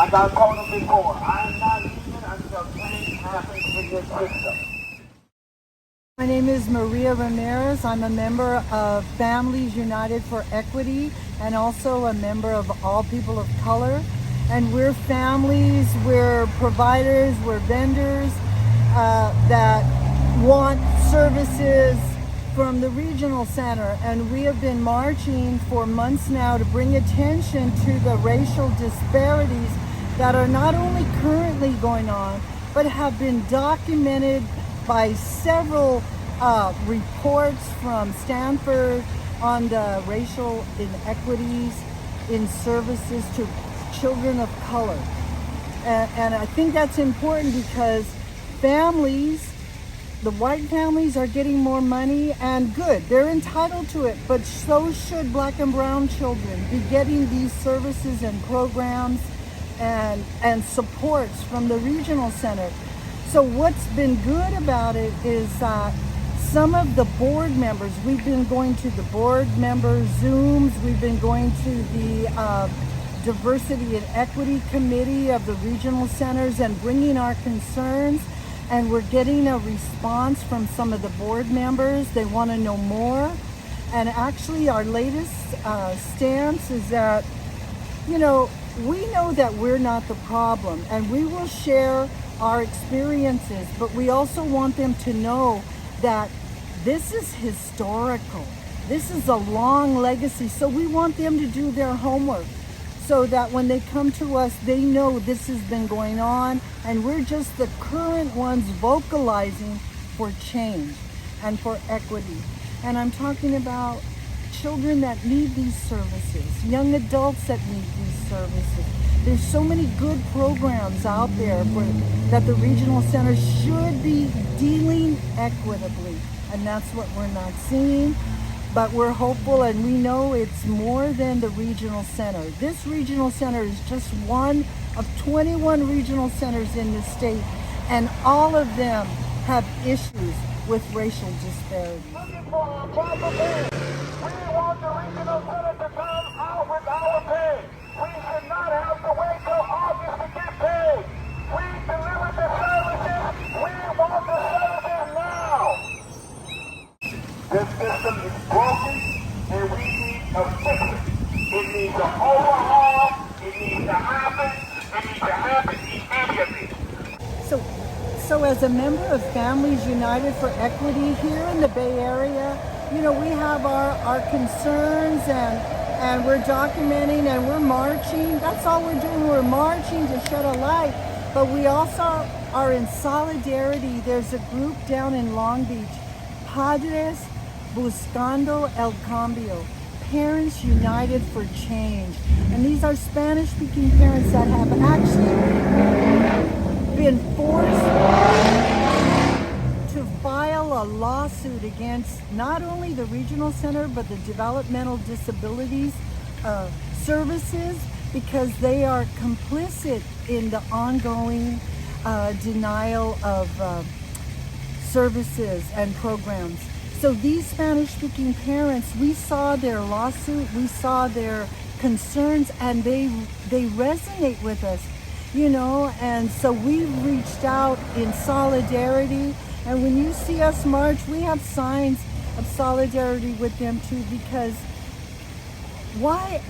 Like I told them before, I'm not leaving until change happens in this system. My name is Maria Ramirez. I'm a member of Families United for Equity and also a member of All People of Color. And we're families, we're providers, we're vendors that want services from the regional center. And we have been marching for months now to bring attention to the racial disparities that are not only currently going on, but have been documented by several reports from Stanford on the racial inequities in services to children of color. And I think that's important because families, the white families are getting more money, and good, they're entitled to it, but so should black and brown children be getting these services and programs and supports from the regional center. So what's been good about it is some of the board members, we've been going to the board member Zooms, we've been going to the Diversity and Equity Committee of the regional centers and bringing our concerns, and we're getting a response from some of the board members. They want to know more. And actually our latest stance is that, you know, we know that we're not the problem, and we will share our experiences, but we also want them to know that this is historical. This is a long legacy. So we want them to do their homework so that when they come to us, they know this has been going on, and we're just the current ones vocalizing for change and for equity. And I'm talking about children that need these services, young adults that need these services. There's so many good programs out there that the regional centers should be dealing equitably, and that's what we're not seeing. But we're hopeful, and we know it's more than the regional center. This regional center is just one of 21 regional centers in the state, and all of them have issues with racial disparity. Looking for our proper pay. We want the regional center to come out with our pay. We should not have to wait till August to get paid. We delivered the services. We want the services now. This system is broken, and we need a fix it. It needs an overhaul. It needs to happen. It needs to happen immediately. So as a member of Families United for Equity here in the Bay Area, you know, we have our concerns, and we're documenting and we're marching. That's all we're doing. We're marching to shed a light. But we also are in solidarity. There's a group down in Long Beach, Padres Buscando el Cambio, Parents United for Change. And these are Spanish-speaking parents that have actually been forced to file a lawsuit against not only the regional center but the developmental disabilities services, because they are complicit in the ongoing denial of services and programs. So these Spanish-speaking parents, we saw their lawsuit, we saw their concerns, and they resonate with us, you know, and so we've reached out in solidarity. And when you see us march, we have signs of solidarity with them too, because why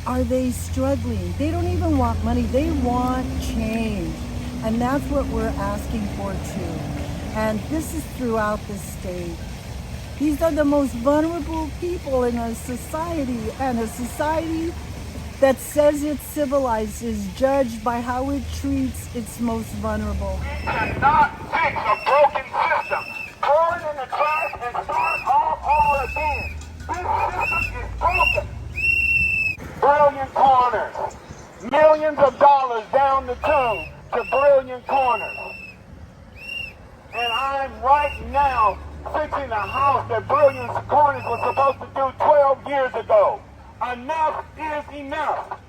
are they struggling? They don't even want money, they want change. And that's what we're asking for too. And this is throughout the state. These are the most vulnerable people in a society, and a society that says it's civilized is judged by how it treats its most vulnerable. We cannot fix a broken system. Throw it in the trash and start all over again. This system is broken. Brilliant Corners. Millions of dollars down the tube to Brilliant Corners. And I'm right now fixing a house that Brilliant Corners was supposed to do 12 years ago. Enough is enough.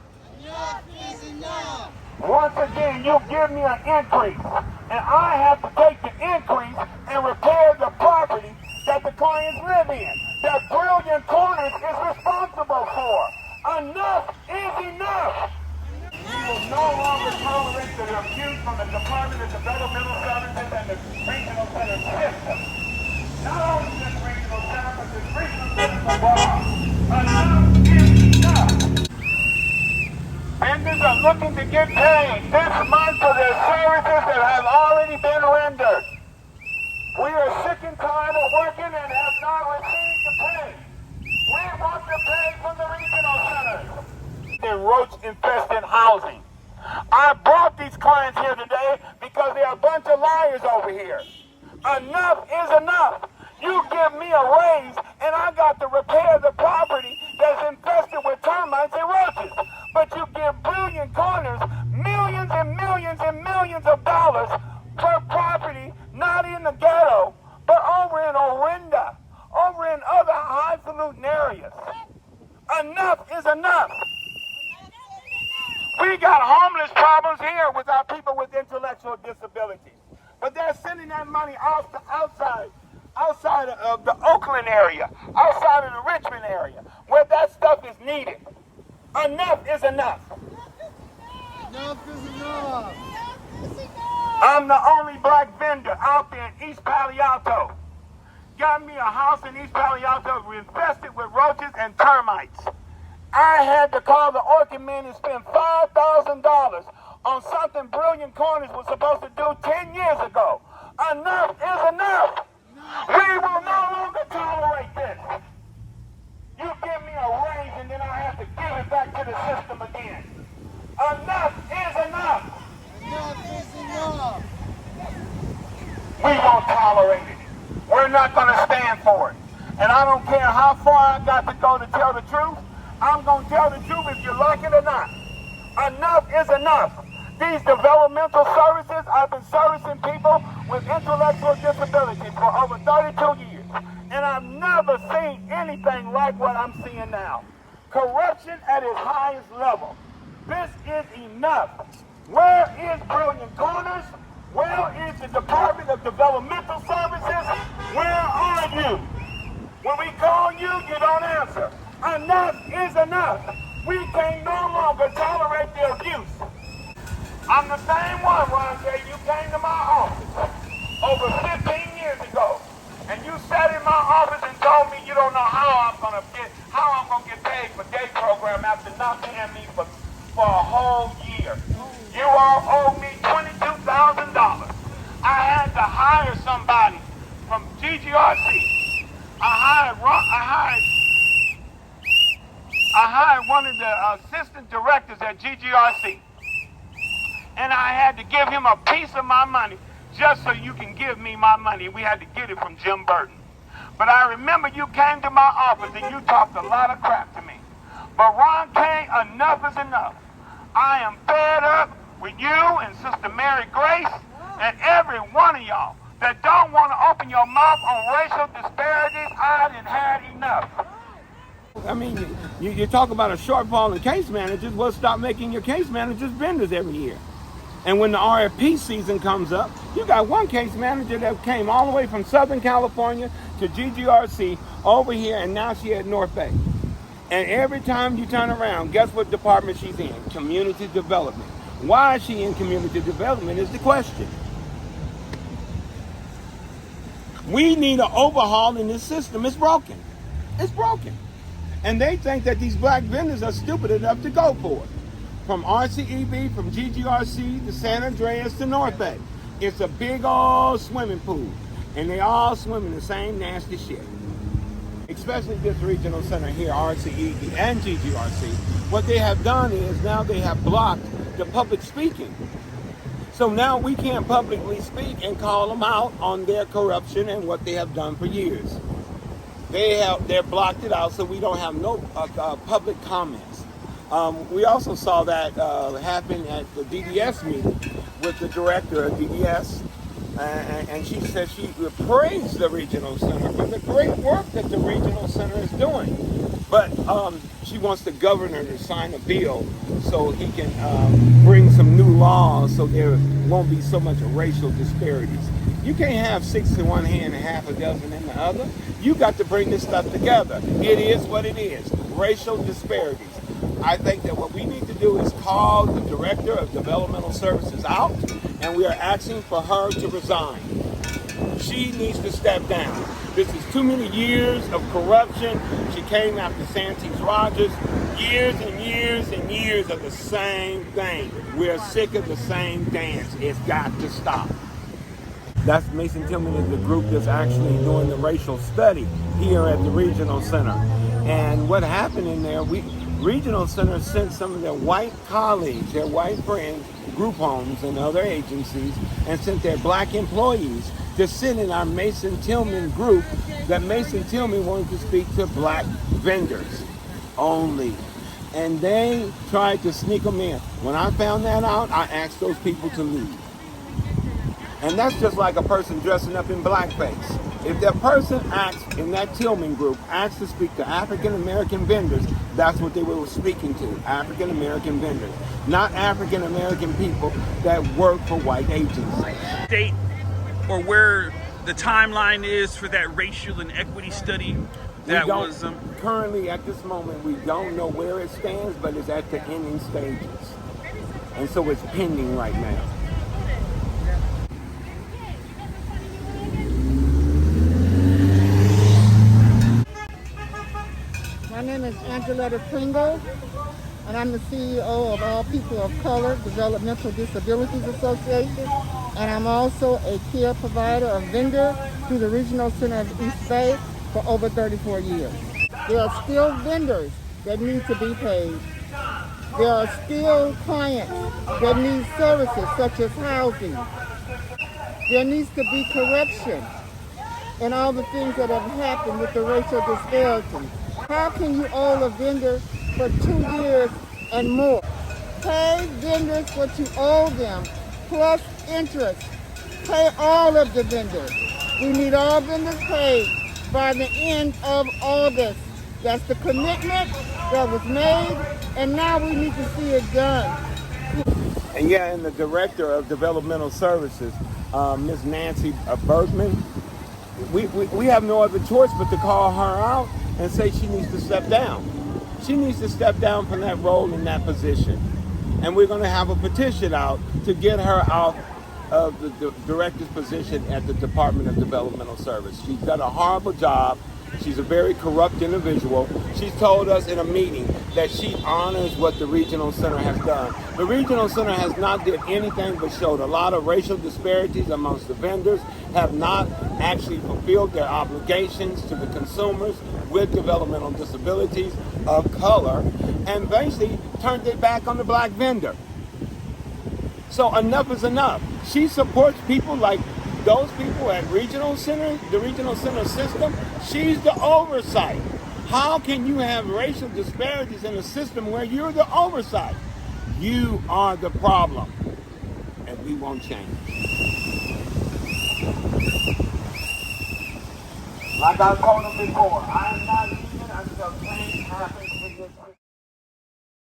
Enough is enough. Once again, you give me an increase, and I have to take the increase and repair the property that the clients live in, that Brilliant Corners is responsible for. Enough is enough. will no longer tolerate the abuse from the Department of Developmental Services and the regional center system. Not only this regional center, but this regional center for all. Enough is enough. Vendors are looking to get paid this month for their services that have already been rendered. We are sick and tired of working and have not received the pay. We want the pay from the regional centers. In roach-infested housing. I brought these clients here today because they're a bunch of liars over here. Enough is enough. You give me a raise and I got to repair the property that's infested with termites and roaches. But you give Brilliant Corners millions and millions and millions of dollars per property, not in the ghetto, but over in Orinda, over in other highfalutin areas. Enough is enough. We got homeless problems here with our people with intellectual disabilities. But they're sending that money outside of the Oakland area, outside of the Richmond area, where that stuff is needed. Enough is enough. Enough is enough. I'm the only black vendor out there in East Palo Alto. Got me a house in East Palo Alto infested with roaches and termites. I had to call the Orchid Man and spend $5,000 on something Brilliant Corners was supposed to do 10 years ago. Enough is enough. We will no longer tolerate this. You give me a raise and then I have to give it back to the system again. Enough is enough. Enough is enough. We won't tolerate it. We're not going to stand for it. And I don't care how far I got to go to tell the truth. I'm going to tell the truth if you like it or not. Enough is enough. These developmental services, I've been servicing people with intellectual disabilities for over 32 years. And I've never seen anything like what I'm seeing now. Corruption at its highest level. This is enough. Where is Brilliant Corners? Where is the Department of Developmental Services? Where are you? When we call you, you don't answer. Enough is enough. We can no longer tolerate the abuse. I'm the same one, Ron J. You came to my office over 15 years ago, and you sat in my office and told me you don't know how I'm gonna get paid for day program after not paying me for a whole year. You all owe me $22,000. I had to hire somebody from GGRC. I hired one of the assistant directors at GGRC. And I had to give him a piece of my money just so you can give me my money. We had to get it from Jim Burton. But I remember you came to my office and you talked a lot of crap to me. But Ron K., enough is enough. I am fed up with you and Sister Mary Grace and every one of y'all that don't want to open your mouth on racial disparities. I done had enough. I mean, you talk about a shortfall in case managers. Well, stop making your case managers vendors every year. And when the RFP season comes up, you got one case manager that came all the way from Southern California to GGRC over here, and now she's at North Bay. And every time you turn around, guess what department she's in? Community development. Why is she in community development is the question. We need an overhaul in this system. It's broken. It's broken. And they think that these black vendors are stupid enough to go for it. From RCEB, from GGRC to San Andreas to North Bay. It's a big old swimming pool. And they all swim in the same nasty shit. Especially this regional center here, RCEB and GGRC. What they have done is now they have blocked the public speaking. So now we can't publicly speak and call them out on their corruption and what they have done for years. They're blocked it out, so we don't have no public comments. We also saw that happen at the DDS meeting with the director of DDS, and she said she praised the regional center for the great work that the regional center is doing. But she wants the governor to sign a bill so he can bring some new laws so there won't be so much racial disparities. You can't have 6 in one hand and half a dozen in the other. You got to bring this stuff together. It is what it is. Racial disparities. I think that what we need to do is call the Director of Developmental Services out, and we are asking for her to resign. She needs to step down. This is too many years of corruption. She came after Santee Rogers. Years and years and years of the same thing. We're sick of the same dance. It's got to stop. That's Mason Tillman is the group that's actually doing the racial study here at the Regional Center. And what happened in there, Regional Center sent some of their white colleagues, their white friends, group homes and other agencies, and sent their black employees to sit in our Mason Tillman group that Mason Tillman wanted to speak to black vendors only. And they tried to sneak them in. When I found that out, I asked those people to leave. And that's just like a person dressing up in blackface. If that person acts in that Tillman group, asked to speak to African American vendors, that's what they were speaking to, African American vendors, not African American people that work for white agencies. Date or where the timeline is for that racial and equity study that was currently at this moment we don't know where it stands, but it's at the ending stages, and so it's pending right now. My name is Angeletta Pringle, and I'm the CEO of All People of Color Developmental Disabilities Association, and I'm also a care provider, a vendor through the Regional Center of East Bay for over 34 years. There are still vendors that need to be paid. There are still clients that need services such as housing. There needs to be correction in all the things that have happened with the racial disparities. How can you owe a vendor for 2 years and more? Pay vendors what you owe them, plus interest. Pay all of the vendors. We need all vendors paid by the end of August. That's the commitment that was made, and now we need to see it done. And yeah, and the Director of Developmental Services, Ms. Nancy Bergman, we have no other choice but to call her out and say she needs to step down. She needs to step down from that role in that position. And we're going to have a petition out to get her out of the director's position at the Department of Developmental Service. She's done a horrible job. She's a very corrupt individual. She's told us in a meeting that she honors what the Regional Center has done. The Regional Center has not did anything but showed a lot of racial disparities amongst the vendors, have not actually fulfilled their obligations to the consumers with developmental disabilities of color, and basically turned it back on the black vendor. So enough is enough. She supports people like those people at Regional Center, the Regional Center system. She's the oversight. How can you have racial disparities in a system where you're the oversight? You are the problem, and we won't change. Like I told them before, I am not leaving until change happens